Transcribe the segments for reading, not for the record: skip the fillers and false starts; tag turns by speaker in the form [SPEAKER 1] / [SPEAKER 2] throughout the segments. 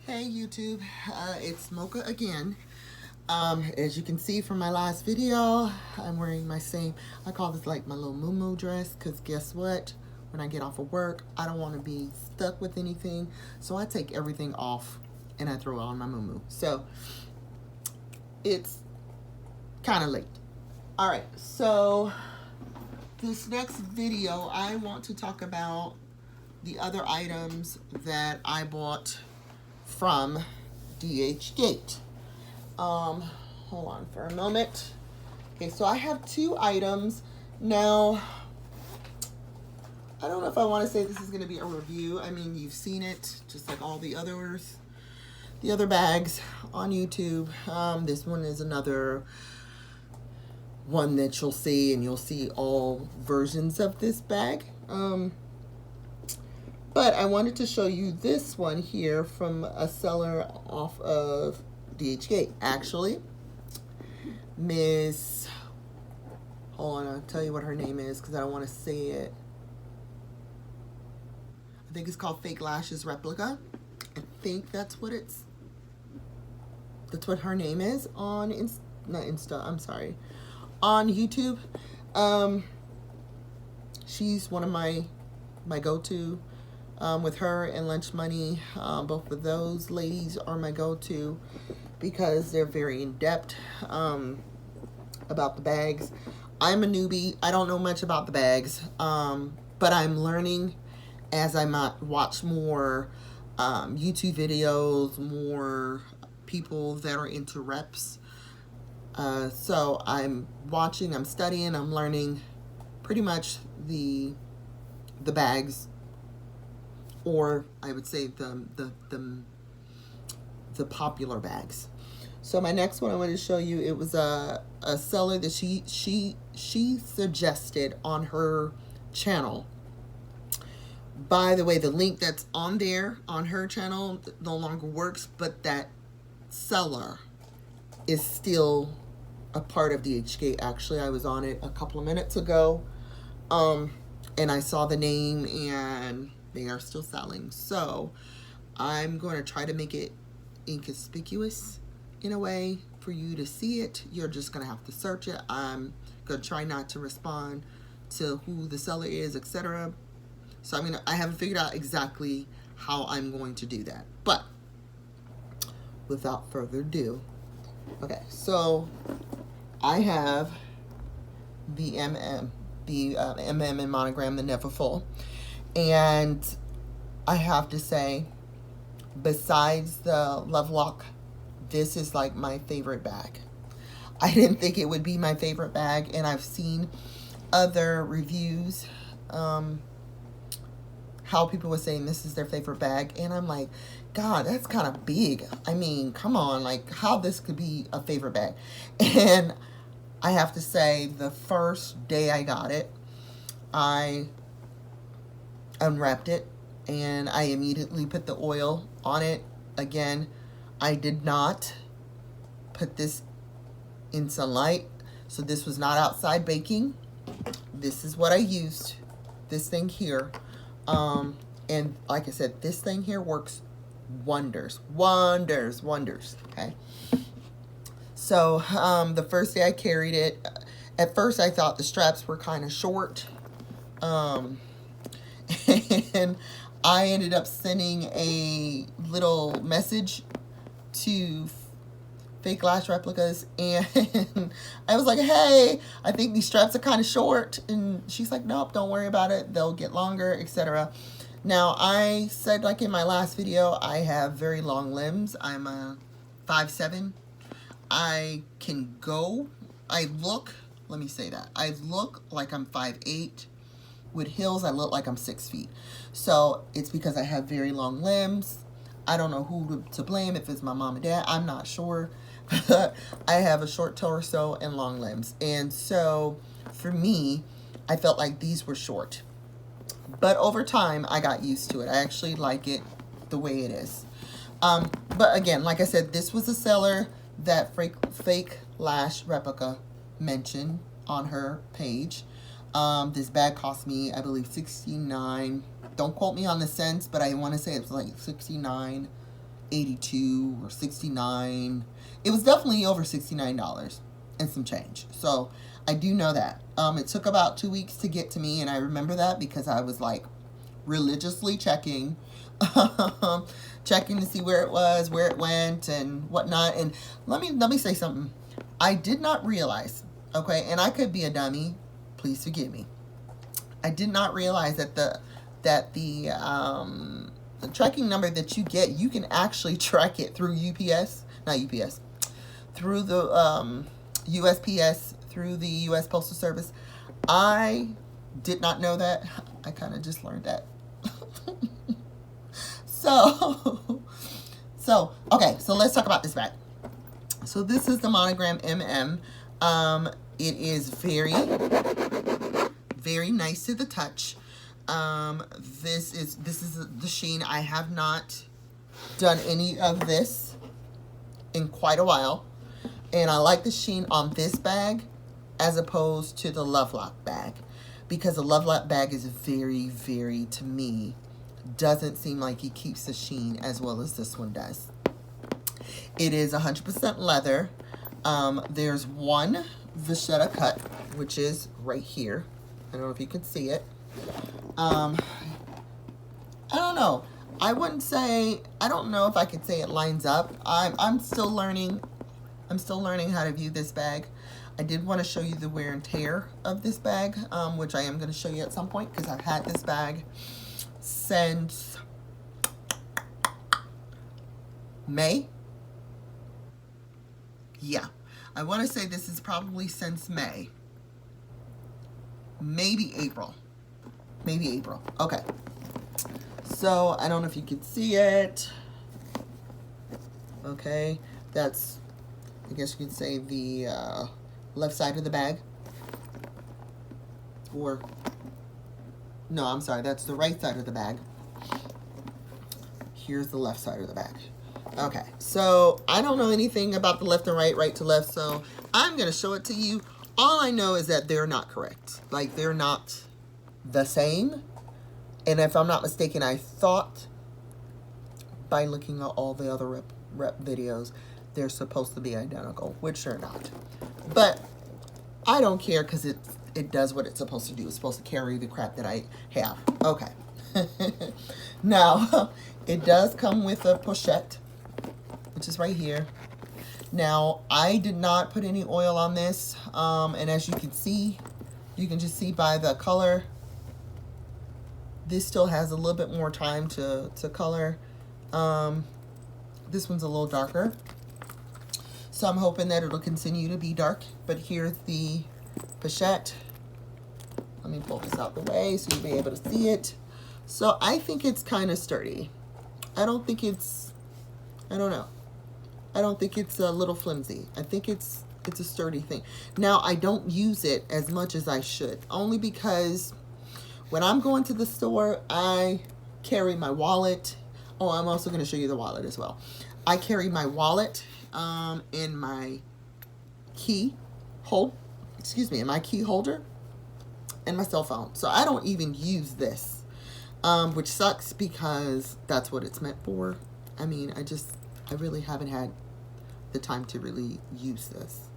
[SPEAKER 1] Hey YouTube, it's Mocha again. As you can see from my last video, I'm wearing my same, I call this like my little moo dress, because guess what? When I get off of work, I don't want to be stuck with anything, so I take everything off and I throw it on my moo. So it's kind of late. Alright, so this next video, I want to talk about the other items that I bought from DHgate. Hold on for a moment. Okay, so I have two items. Now, I don't know if I want to say this is going to be a review. I mean, you've seen it, just like all the other bags on YouTube. This one is another one that you'll see, and you'll see all versions of this bag. But I wanted to show you this one here from a seller off of DHgate. Actually, Miss, hold on, I'll tell you what her name is because I don't want to say it. I think it's called Fake Lashes Replica. I think that's what her name is on not Insta, I'm sorry, on YouTube. She's one of my go-to. With her and Lunch Money, both of those ladies are my go-to because they're very in-depth about the bags. I'm a newbie. I don't know much about the bags, but I'm learning as I might watch more YouTube videos, more people that are into reps. So I'm watching, I'm studying, I'm learning pretty much the bags, or I would say the popular bags. So my next one I wanted to show you, it was a seller that she suggested on her channel. By the way, the link that's on there on her channel no longer works, but that seller is still a part of DHgate. Actually, I was on it a couple of minutes ago, and I saw the name, and they are still selling. So I'm going to try to make it inconspicuous in a way for you to see it. You're just going to have to search it. I'm going to try not to respond to who the seller is, etc. So I haven't figured out exactly how I'm going to do that. But without further ado, okay, so I have the MM and monogram, the Neverfull. And I have to say, besides the Love Lock, this is like my favorite bag. I didn't think it would be my favorite bag, and I've seen other reviews, how people were saying this is their favorite bag, and I'm like, God, that's kind of big. I mean, come on, like how this could be a favorite bag. And I have to say, the first day I got it, I unwrapped it and I immediately put the oil on it. Again, I did not put this in sunlight, so this was not outside baking. This is what I used, this thing here. And like I said, this thing here works wonders, okay? So the first day I carried it, at first I thought the straps were kind of short, and I ended up sending a little message to Fake Lash Replicas, and I was like, hey, I think these straps are kind of short. And she's like, nope, don't worry about it, they'll get longer, etc. Now, I said, like in my last video, I have very long limbs. I'm a 5'7". I can go, let me say that, I look like I'm 5'8". With heels, I look like I'm 6 feet. So it's because I have very long limbs. I don't know who to blame, if it's my mom and dad, I'm not sure. But I have a short torso and long limbs. And so for me, I felt like these were short. But over time, I got used to it. I actually like it the way it is. But again, like I said, this was a seller that Fake Lash Replica mentioned on her page. This bag cost me, I believe, $69. Don't quote me on the cents, but I want to say it's like $69 $82 or $69. It was definitely over $69 and some change. So I do know that. It took about 2 weeks to get to me, and I remember that because I was like religiously checking, checking to see where it was, where it went, and whatnot. And let me say something. I did not realize, okay, and I could be a dummy. Please forgive me. I did not realize that the tracking number that you get, you can actually track it through UPS, not UPS, through the USPS, through the U.S. Postal Service. I did not know that. I kind of just learned that. Okay, so let's talk about this bag. So this is the Monogram MM. It is very, very nice to the touch. This is the sheen. I have not done any of this in quite a while, and I like the sheen on this bag as opposed to the Lovelock bag, because the Lovelock bag is very, very, to me, doesn't seem like it keeps the sheen as well as this one does. It is 100% leather. There's one vachetta cut, which is right here. I don't know if you can see it. I don't know. I wouldn't say, I don't know if I could say it lines up. I'm still learning. I'm still learning how to view this bag. I did want to show you the wear and tear of this bag, which I am going to show you at some point, because I've had this bag since May. Yeah, I want to say this is probably since May. Maybe April. Maybe April. Okay. So, I don't know if you can see it. Okay. That's, I guess you could say, the left side of the bag. Or, no, I'm sorry. That's the right side of the bag. Here's the left side of the bag. Okay. So, I don't know anything about the left and right, right to left. So, I'm going to show it to you. All I know is that they're not correct. Like, they're not the same. And if I'm not mistaken, I thought by looking at all the other rep videos, they're supposed to be identical, which they're not. But I don't care, because it does what it's supposed to do. It's supposed to carry the crap that I have. Okay. Now, it does come with a pochette, which is right here. Now, I did not put any oil on this, and as you can see, you can just see by the color, this still has a little bit more time to color. This one's a little darker, so I'm hoping that it'll continue to be dark. But here's the pochette. Let me pull this out the way so you'll be able to see it. So I think it's kind of sturdy. I don't think it's, I don't know. I don't think it's a little flimsy. I think it's a sturdy thing. Now, I don't use it as much as I should, only because when I'm going to the store, I carry my wallet. Oh, I'm also going to show you the wallet as well. I carry my wallet in my key my key holder, and my cell phone. So I don't even use this, which sucks, because that's what it's meant for. I mean, I really haven't had the time to really use this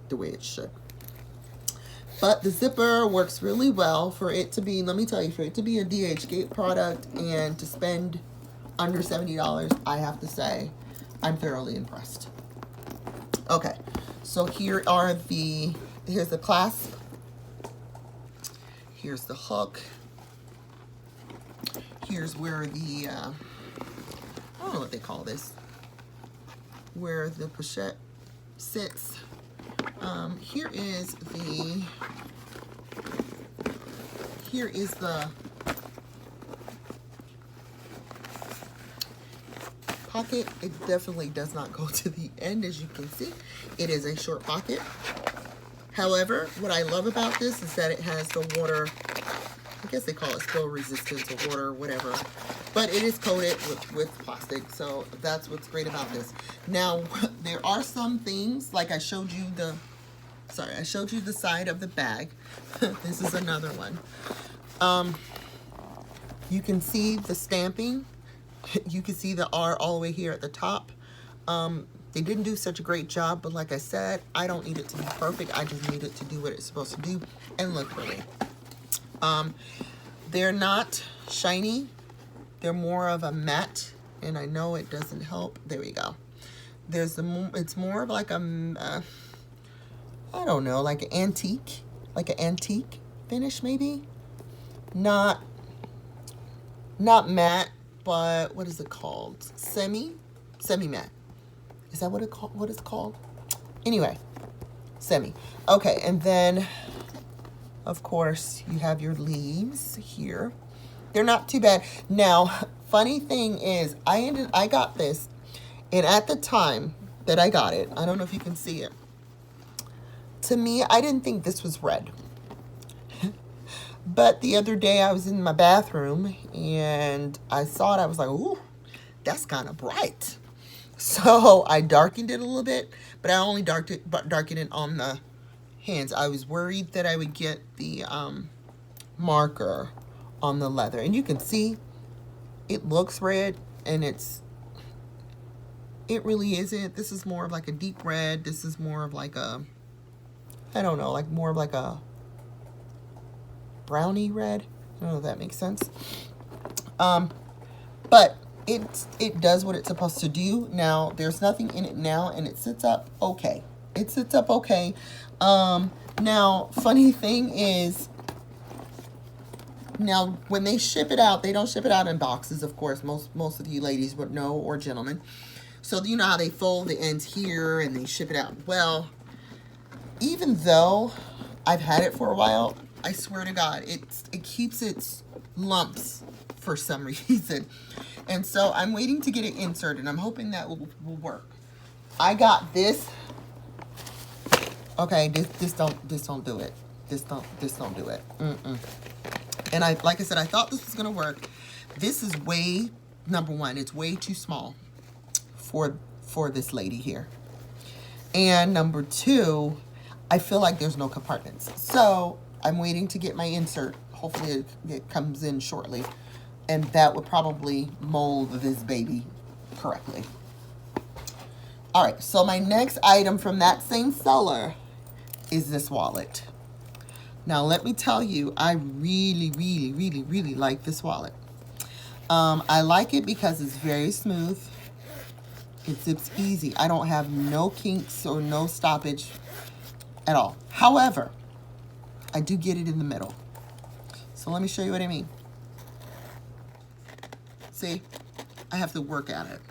[SPEAKER 1] the way it should. But the zipper works really well for it to be, let me tell you, for it to be a DHgate product and to spend under $70, I have to say, I'm thoroughly impressed. Okay, so here's the clasp. Here's the hook. Here's where the, I don't know what they call this, where the pochette sits. Here is the pocket. It definitely does not go to the end, as you can see. It is a short pocket. However, what I love about this is that it has the water, I guess they call it spill resistance or water, whatever. But it is coated with plastic, so that's what's great about this. Now, there are some things, like I showed you the side of the bag. This is another one. You can see the stamping You can see the R all the way here at the top. They didn't do such a great job, but like I said, I don't need it to be perfect. I just need it to do what it's supposed to do and look pretty. They're not shiny. They're more of a matte, and I know it doesn't help. There we go. It's more of like a, I don't know, like an antique finish maybe. Not matte, but what is it called? Semi matte. Is that what it's called? Anyway, semi. Okay, and then of course you have your leaves here. They're not too bad. Now, funny thing is, I got this, and at the time that I got it, I don't know if you can see it. To me, I didn't think this was red. But the other day I was in my bathroom and I saw it. I was like, ooh, that's kind of bright. So I darkened it a little bit, but I only darkened it on the hands. I was worried that I would get the marker on the leather. And you can see it looks red, and it really isn't. This is more of like a deep red. This is more of like a, I don't know, like more of like a brownie red. I don't know if that makes sense. But it does what it's supposed to do. Now, there's nothing in it now, and it sits up okay. It sits up okay. Now, funny thing is, now when they ship it out, they don't ship it out in boxes, of course. Most of you ladies would know, or gentlemen. So you know how they fold the ends here and they ship it out. Well, even though I've had it for a while, I swear to God, it keeps its lumps for some reason. And so I'm waiting to get it inserted. I'm hoping that will work. I got this. Okay, this don't do it. This don't do it. And like I said, I thought this was gonna work. This is number one, it's way too small for this lady here. And number two, I feel like there's no compartments. So I'm waiting to get my insert. Hopefully it comes in shortly. And that would probably mold this baby correctly. All right, so my next item from that same seller is this wallet. Now, let me tell you, I really, really, really, really like this wallet. I like it because it's very smooth. It zips easy. I don't have no kinks or no stoppage at all. However, I do get it in the middle. So let me show you what I mean. See, I have to work at it.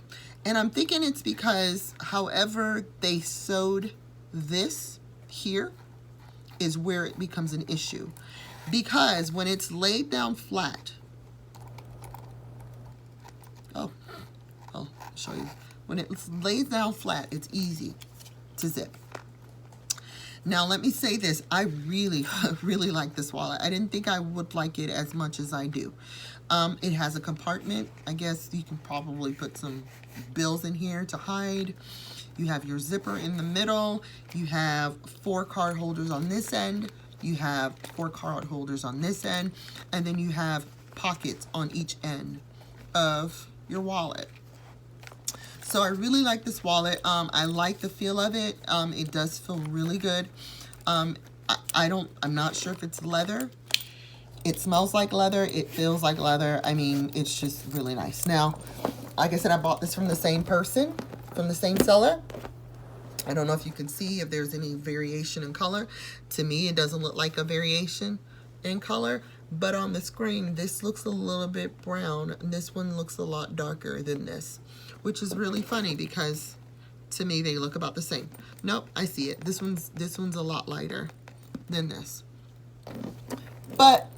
[SPEAKER 1] And I'm thinking it's because however they sewed this here is where it becomes an issue. Because when it's laid down flat, I'll show you. When it's laid down flat, it's easy to zip. Now, let me say this. I really, really like this wallet. I didn't think I would like it as much as I do. It has a compartment. I guess you can probably put some bills in here to hide. You have your zipper in the middle. You have 4 card holders on this end. You have 4 card holders on this end. And then you have pockets on each end of your wallet. So I really like this wallet. I like the feel of it. It does feel really good. I'm not sure if it's leather. It smells like leather. It feels like leather. I mean, it's just really nice. Now, like I said, I bought this from the same person, from the same seller. I don't know if you can see if there's any variation in color. To me, it doesn't look like a variation in color. But on the screen, this looks a little bit brown. And this one looks a lot darker than this, which is really funny because to me they look about the same. Nope, I see it. This one's a lot lighter than this. But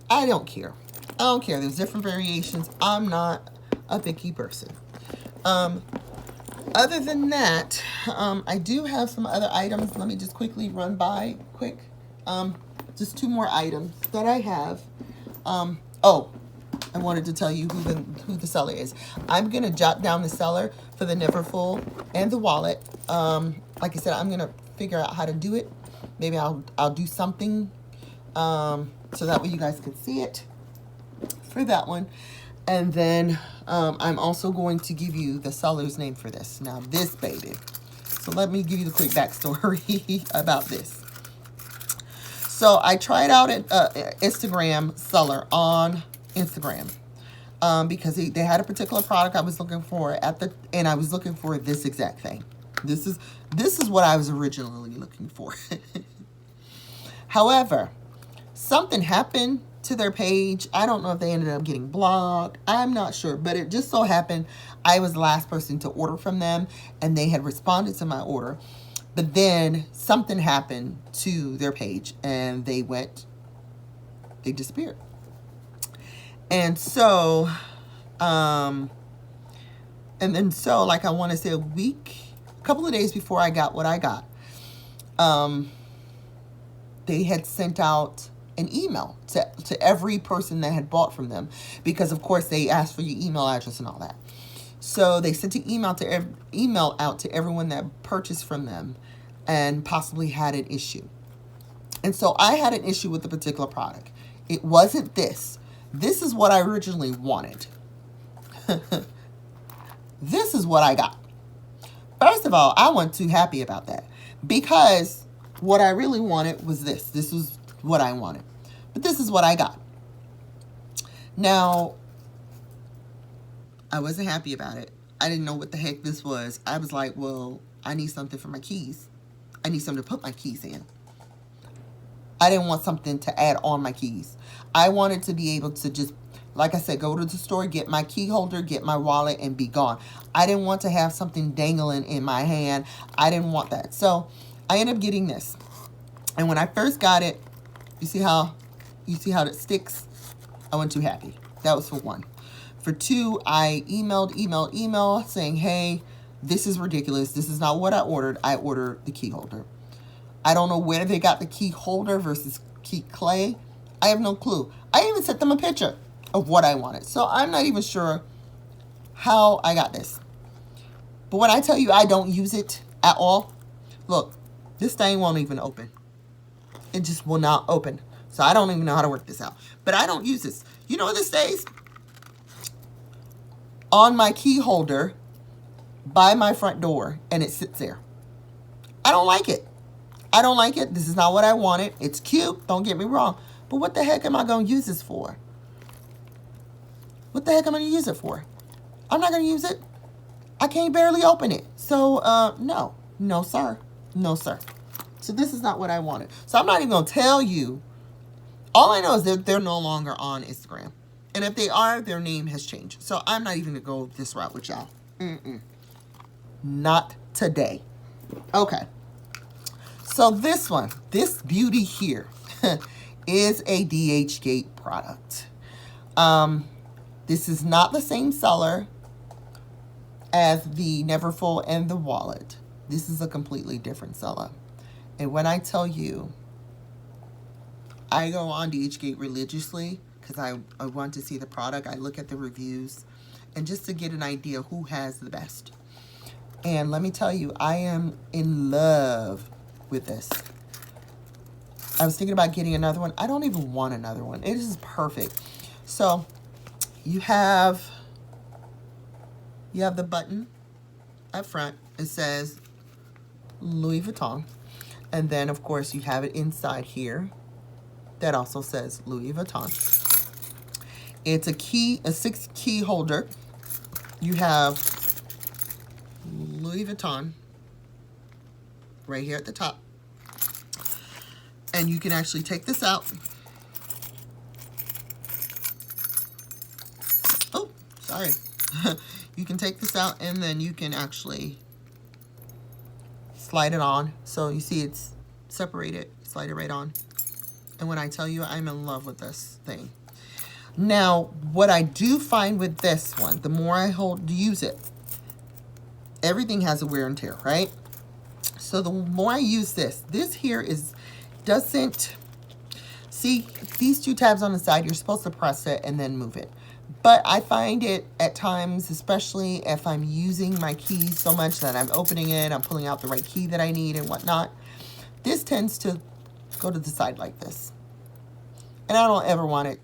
[SPEAKER 1] I don't care. I don't care. There's different variations. I'm not a picky person. Other than that, I do have some other items. Let me just quickly run by just 2 more items that I have. Oh, I wanted to tell you who the seller is. I'm going to jot down the seller for the Neverfull and the wallet. Like I said, I'm going to figure out how to do it. Maybe I'll do something so that way you guys can see it for that one. And then I'm also going to give you the seller's name for this. Now this baby. So let me give you the quick backstory about this. So I tried out an Instagram seller on Instagram because they had a particular product I was looking for and I was looking for this exact thing. This is what I was originally looking for. However, something happened to their page. I don't know if they ended up getting blocked. I'm not sure, but it just so happened I was the last person to order from them and they had responded to my order. But then something happened to their page and they disappeared. And so, like I want to say a couple of days before I got what I got, they had sent out an email to every person that had bought from them, because of course they asked for your email address and all that. So they sent an email out to everyone that purchased from them and possibly had an issue. And so I had an issue with the particular product. It wasn't this. This is what I originally wanted. This is what I got. First of all, I wasn't too happy about that because what I really wanted was this. This was what I wanted. But this is what I got. Now, I wasn't happy about it. I didn't know what the heck this was. I was like, well, I need something for my keys. I need something to put my keys in. I didn't want something to add on my keys. I wanted to be able to just, like I said, go to the store, get my key holder, get my wallet, and be gone. I didn't want to have something dangling in my hand. I didn't want that. So I ended up getting this. And when I first got it, you see how it sticks? I wasn't too happy. That was for one. For two, I emailed saying, hey, this is ridiculous. This is not what I ordered. I ordered the key holder. I don't know where they got the key holder versus key clay. I have no clue. I even sent them a picture of what I wanted. So I'm not even sure how I got this. But when I tell you I don't use it at all, look, this thing won't even open. It just will not open. So I don't even know how to work this out. But I don't use this. You know what this stays? On my key holder by my front door, and it sits there. I don't like it. I don't like it. This is not what I wanted. It's cute. Don't get me wrong. But what the heck am I going to use this for? What the heck am I going to use it for? I'm not going to use it. I can't barely open it. So, no. No, sir. No, sir. So this is not what I wanted. So I'm not even going to tell you. All I know is that they're no longer on Instagram. And if they are, their name has changed. So I'm not even going to go this route with y'all. Not today. Okay. So this one, this beauty here, is a DHgate product. This is not the same seller as the Neverfull and the wallet. This is a completely different seller. And when I tell you, I go on DHgate religiously because I want to see the product. I look at the reviews and just to get an idea who has the best. And let me tell you, I am in love with this. I was thinking about getting another one. I don't even want another one. It is perfect. So you have the button up front. It says Louis Vuitton. And then of course you have it inside here that also says Louis Vuitton. It's a 6 key holder. You have Louis Vuitton right here at the top. And you can actually take this out. Oh, sorry. You can take this out and then you can actually slide it on. So you see it's separated, slide it right on. And when I tell you I'm in love with this thing. Now, what I do find with this one, the more I use it, everything has a wear and tear, right? So the more I use this here doesn't, see these two tabs on the side, you're supposed to press it and then move it. But I find it at times, especially if I'm using my keys so much that I'm opening it, I'm pulling out the right key that I need and whatnot, this tends to go to the side like this. And I don't ever want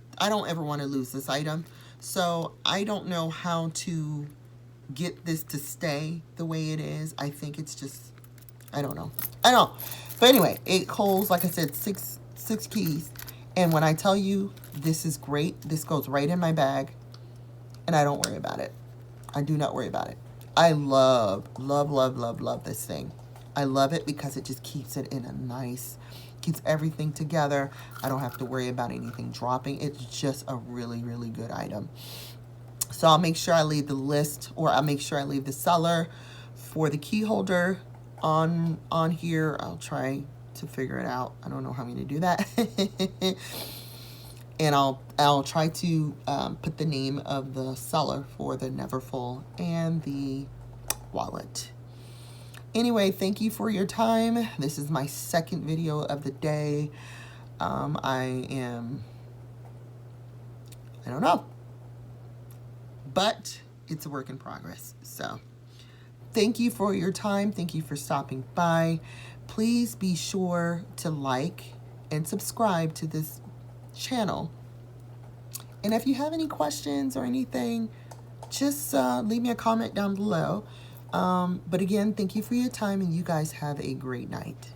[SPEAKER 1] to lose this item. So I don't know how to get this to stay the way it is. I think it's just, I don't know. I don't know. But anyway, it holds, like I said, six keys. And when I tell you this is great, this goes right in my bag and I don't worry about it. I do not worry about it. I love this thing. I love it because it just keeps it in a nice, keeps everything together. I don't have to worry about anything dropping. It's just a really, really good item. So I'll make sure I leave the list, or I'll make sure I leave the seller for the key holder on here. I'll try to figure it out. I don't know how I'm going to do that. And I'll try to put the name of the seller for the Neverfull and the wallet. Anyway, thank you for your time. This is my second video of the day. I don't know. But it's a work in progress. So thank you for your time. Thank you for stopping by. Please be sure to like and subscribe to this channel. And if you have any questions or anything, just leave me a comment down below. But again, thank you for your time, and you guys have a great night.